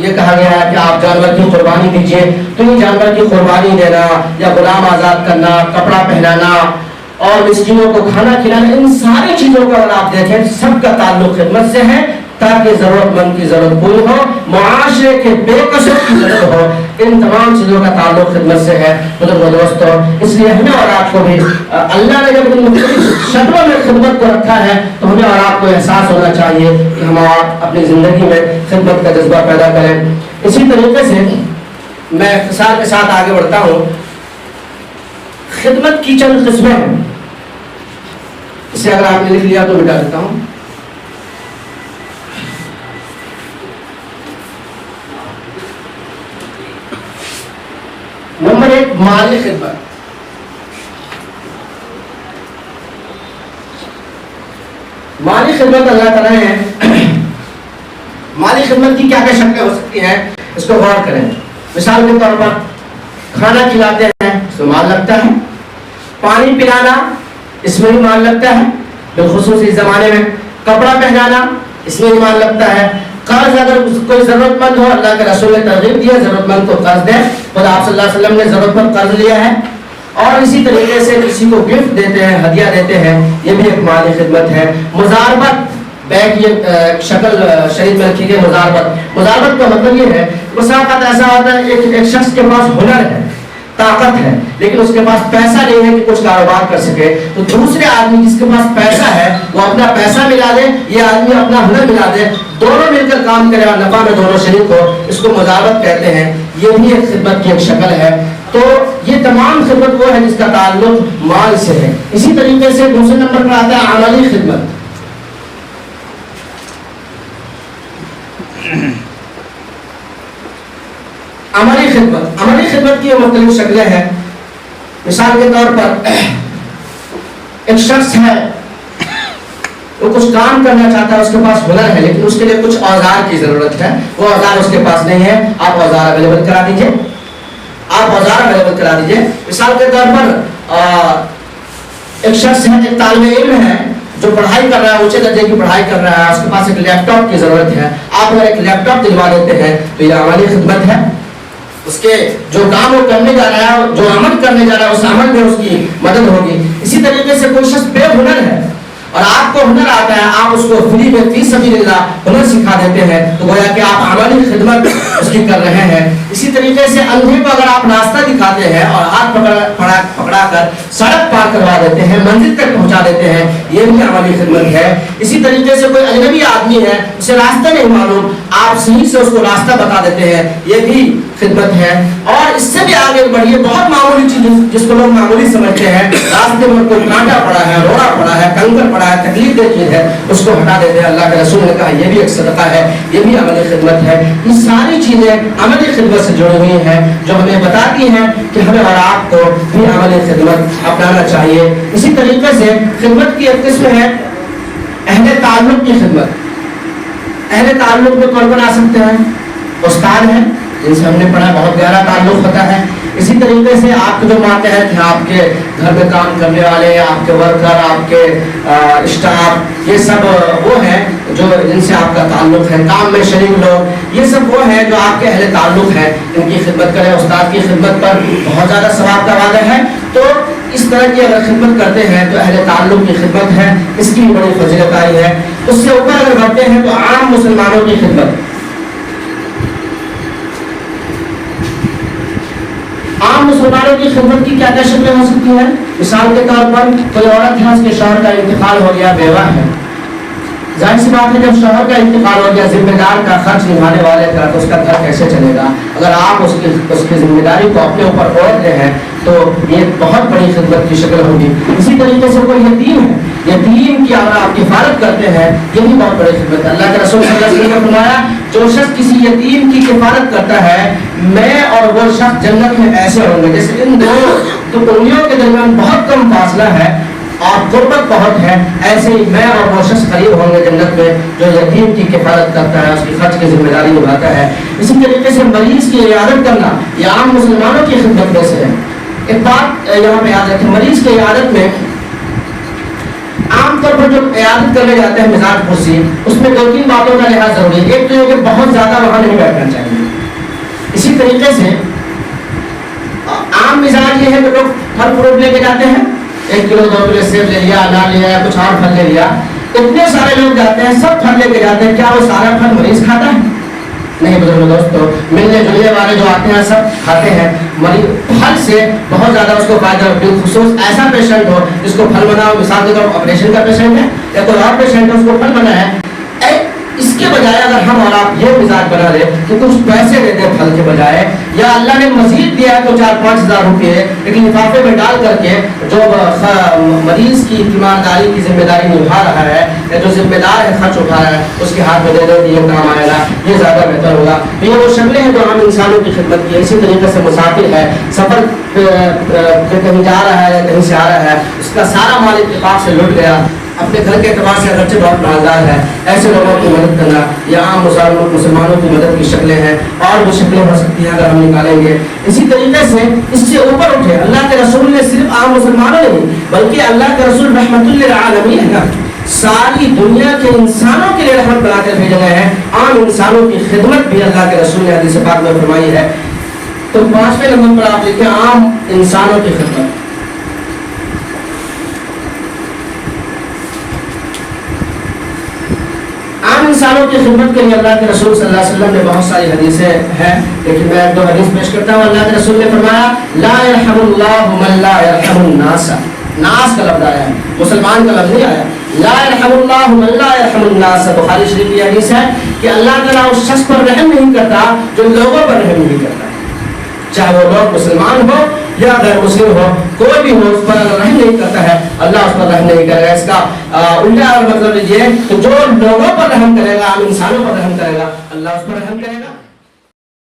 یہ کہا گیا ہے کہ آپ جانور کی قربانی دیجیے، تو یہ جانور کی قربانی دینا یا غلام آزاد کرنا، کپڑا پہنانا اور مسکینوں کو کھانا کھلانا، ان ساری چیزوں کا اگر آپ دیکھیں سب کا تعلق خدمت سے ہے، تاکہ ضرورت مند کی ضرورت پوری ہو، معاشرے کے بے کسوں کی مدد ہو، ان تمام چیزوں کا تعلق خدمت سے ہے بزرگوں دوستوں۔ اس لیے ہمیں اور آپ کو بھی اللہ نے جب ان مختلف شکلوں میں خدمت کو رکھا ہے تو ہمیں اور آپ کو احساس ہونا چاہیے کہ ہم اپنی زندگی میں خدمت کا جذبہ پیدا کریں۔ اسی طریقے سے میں اختصار کے ساتھ آگے بڑھتا ہوں۔ خدمت کی چند قسمیں ہیں، اسے اگر آپ نے لکھ لیا تو مٹا دیتا ہوں۔ نمبر 1 مالی خدمت۔ مالی خدمت اللہ تعالیٰ ہے، مالی خدمت کی کیا کیا شکلیں ہو سکتی ہیں اس کو غور کریں۔ مثال کے طور پر کھانا کھلاتے ہیں اس میں مال لگتا ہے، پانی پلانا اس میں بھی مال لگتا ہے، بالخصوص اس زمانے میں کپڑا پہنانا اس میں بھی مال لگتا ہے، قرض اگر کوئی ضرورت مند ہو، اللہ کے رسول نے ترغیب دی ہے ضرورت مند کو قرض دیں، خدا آپ صلی اللہ علیہ وسلم نے ضرورت مند قرض لیا ہے، اور اسی طریقے سے کسی کو گفٹ دیتے ہیں، ہدیہ دیتے ہیں، یہ بھی ایک مالی خدمت ہے۔ مزاربت بیک یہ شکل شریف میں رکھی گئی، مزاربت کا مطلب یہ ہے مساقت ایسا ہوتا ہے ایک شخص کے پاس ہنر ہے، طاقت ہے، لیکن اس کے پاس پیسہ نہیں ہے کہ کچھ کاروبار کر سکے، تو دوسرے آدمی جس کے پاس پیسہ ہے وہ اپنا پیسہ ملا دے، یہ آدمی اپنا ہنر ملا دے، دونوں مل کر کام کرے اور نفع میں دونوں شریک ہو، اس کو مزاربت کہتے ہیں۔ یہ بھی ایک خدمت کی ایک شکل ہے۔ تو یہ تمام خدمت وہ ہے جس کا تعلق مال سے ہے۔ اسی طریقے سے دوسرے نمبر پر آتا ہے عملی خدمت۔ عملی خدمت کی مختلف شکلیں ہیں۔ مثال کے طور پر ایک شخص ہے، وہ کچھ کام کرنا چاہتا ہے، اس کے پاس ہنر ہے لیکن اس کے لیے کچھ اوزار کی ضرورت ہے، وہ اوزار اس کے پاس نہیں ہے، آپ اوزار اویلیبل کرا دیجئے، مثال کے طور پر ایک شخص ہے، ایک طالب علم ہے جو پڑھائی کر رہا ہے، اونچے درجے کی پڑھائی کر رہا ہے، اس کے پاس ایک لیپ ٹاپ کی ضرورت ہے، آپ اگر ایک لیپ ٹاپ دلوا دیتے ہیں تو یہ عملی خدمت ہے۔ اس کے جو کام وہ کرنے جا رہا ہے، جو عمل کرنے جا رہا ہے، اس عمل میں اس کی مدد ہوگی۔ اسی طریقے سے کوئی شخص بے ہنر ہے اور آپ کو ہنر آتا ہے، آپ اس کو فری میں فی سبیل اللہ ہنر سکھا دیتے ہیں، تو گویا کہ آپ عملی خدمت اس کی کر رہے ہیں۔ اسی طریقے سے اندھے کو اگر آپ راستہ دکھاتے ہیں اور ہاتھ پکڑا کر سڑک پار کروا دیتے ہیں، منزل تک پہنچا دیتے ہیں، یہ بھی عملی خدمت ہے۔ اسی طریقے سے کوئی اجنبی آدمی ہے، اسے راستہ نہیں معلوم، آپ صحیح سے اس کو راستہ بتا دیتے ہیں، یہ بھی خدمت ہے۔ اور اس سے بھی آگے بڑھیے، بہت معمولی چیز جس کو لوگ معمولی سمجھتے ہیں، راستے میں کوئی کانٹا پڑا ہے، روڑا پڑا ہے، کنکر پڑا ہے، تکلیف دہ چیز ہے، اس کو ہٹا دیتے ہیں۔ اللہ کے رسول نے کہا یہ بھی ایک صدقہ ہے، یہ بھی عملی خدمت ہے۔ یہ ساری چیزیں عملی خدمت سے جڑی ہوئی ہیں جو ہمیں بتاتی ہیں کہ ہمیں اور آپ کو بھی عملی خدمت اپنانا چاہیے۔ اسی طریقے سے خدمت کی ایک قسم ہے اہل تعلق کی خدمت۔ اہل تعلق میں کون کون آ سکتے ہیں؟ استاد ہیں جن سے ہم نے پڑھا، بہت گہرا تعلق ہوتا ہے۔ اسی طریقے سے آپ کے جو ماتحت ہیں، آپ کے گھر میں کام کرنے والے، آپ کے ورکر، آپ کے اسٹاف، یہ سب وہ ہیں جو جن سے آپ کا تعلق ہے، کام میں شریک لوگ، یہ سب وہ ہیں جو آپ کے اہل تعلق ہیں، ان کی خدمت کریں۔ استاد کی خدمت پر بہت زیادہ ثواب کا وعدہ ہے، تو اس طرح کی اگر خدمت کرتے ہیں تو اہل تعلق کی خدمت ہے، اس کی بڑی فضیلت آئی ہے۔ اس سے اوپر اگر بڑھتے ہیں تو عام مسلمانوں کی خدمت۔ عام مسلمانوں کی خدمت کی کیا کیا شکلیں ہو سکتی ہیں؟ مثال کے طور پر کوئی عورت ہے، اس کے شوہر کا انتقال ہو گیا، بیوہ ہے، ظاہر سی بات ہے جب شوہر کا انتقال ہو گیا، ذمہ دار کا، خرچ نبھانے والے کا، تو اس کا گھر کیسے چلے گا؟ اگر آپ اس کی ذمہ داری کو اپنے اوپر اوڑھتے ہیں تو یہ بہت بڑی خدمت کی شکل ہوگی۔ اسی طریقے سے کوئی یتیم ہے، یتیم کی اگر آپ کفالت کرتے ہیں، یہ بھی بہت بڑی خدمت ہے۔ اللہ کے رسول صلی اللہ علیہ وسلم نے فرمایا جو شخص کسی یتیم کی کفالت کرتا ہے، میں اور وہ شخص جنت میں ایسے ہوں گے جیسے ان دو انگلیوں کے درمیان بہت کم فاصلہ ہے اور قربت بہت ہے، ایسے ہی میں اور وہ شخص قریب ہوں گے جنت میں جو یتیم کی کفالت کرتا ہے، اس کی خرچ کی ذمہ داری نبھاتا ہے۔ اسی طریقے سے مریض کی عیادت کرنا یہ عام مسلمانوں کی خدمت میں سے ہے۔ ایک بات یہاں پہ یاد رکھیں، مریض کی عیادت میں عام طور پر جو عیادت کرنے جاتے ہیں مزاج پرسی، اس میں دو تین باتوں کا لحاظ ضروری ہے۔ ایک تو یہ کہ بہت زیادہ وہاں نہیں بیٹھنا چاہیے، طریقے سے عام مزاج یہ ہے کہ لوگ پھل فروٹ لے کے جاتے ہیں، 1 کلو 2 کلو سیب لے لیا، انار لے لیا، کچھ اور پھل لے لیا، اتنے سارے لوگ جاتے ہیں سب پھل لے کے جاتے ہیں، کیا وہ سارا پھل مریض کھاتا ہے؟ نہیں بزرگ دوستو، ملنے جلنے والے جو آتے ہیں سب کھاتے ہیں، مریض پھل سے بہت زیادہ اس کو فائدہ ہوتا ہے، خصوص ایسا پیشنٹ ہو جس کو پھل بنا ہو، مثال کے طور پر آپریشن کا پیشنٹ ہے یا کوئی اور پیشنٹ ہے اس کو پھل بنا ہے، اس کے بجائے اگر ہم اور آپ یہ مزاج بنا لیں کہ کچھ پیسے دے دیں پھل کے بجائے، یا اللہ نے مزید دیا ہے تو 4-5 ہزار روپے ایک لفافے میں ڈال کر کے جو مریض کی تیمارداری کی ذمہ داری نبھا رہا ہے یا جو ذمہ دار ہے خرچ اٹھا رہا ہے اس کے ہاتھ میں دے دو، یہ کام آئے گا، یہ زیادہ بہتر ہوگا۔ یہ وہ شکلیں ہیں جو عام انسانوں کی خدمت کی ہے۔ اسی طریقے سے مسافر ہے، سفر کہیں جا رہا ہے یا کہیں سے آ رہا ہے، اس کا سارا مال اتفاق سے لٹ گیا، اپنے گھر کے اعتبار سے اگرچہ بہت مالدار ہے، ایسے لوگوں کی مدد کرنا یہ عام مسلمانوں کی مدد کی شکلیں ہیں، اور بھی شکلیں ہو سکتی ہیں اگر ہم نکالیں گے۔ اسی طریقے سے اس سے اوپر اٹھے، اللہ کے رسول نے صرف عام مسلمانوں نہیں بلکہ اللہ کے رسول رحمت للعالمین ہے، ساری دنیا کے انسانوں کے لیے رحمت بنا کر بھیجے گئے ہیں، عام انسانوں کی خدمت بھی اللہ کے رسول نے حدیث پاک میں فرمائی ہے۔ تو 5ویں نمبر پر آپ لکھیں عام انسانوں کی خدمت۔ عام انسانوں کی خدمت کے لیے اللہ کے رسول صلی اللہ علیہ وسلم نے بہت ساری حدیثیں ہیں، لیکن میں 2 حدیث پیش کرتا ہوں۔ اللہ کے رسول نے فرمایا لا يرحم اللہ من لا يرحم الناس، ناس کا لفظ آیا ہے، مسلمان کا لفظ نہیں آیا، لا يرحم اللہ من لا يرحم الناس۔ بخاری شریف کی حدیث ہے کہ اللہ تعالیٰ اس شخص پر رحم نہیں کرتا جو لوگوں پر رحم نہیں کرتا، چاہے وہ لوگ مسلمان ہو یا غیر مسلم ہو، کوئی بھی ہو، اس پر رحم نہیں کرتا ہے، اللہ اس پر رحم نہیں کرے گا۔ اس کا الٹا مطلب یہ کہ جو لوگوں پر رحم کرے گا، عام انسانوں پر رحم کرے گا، اللہ اس پر رحم کرے گا۔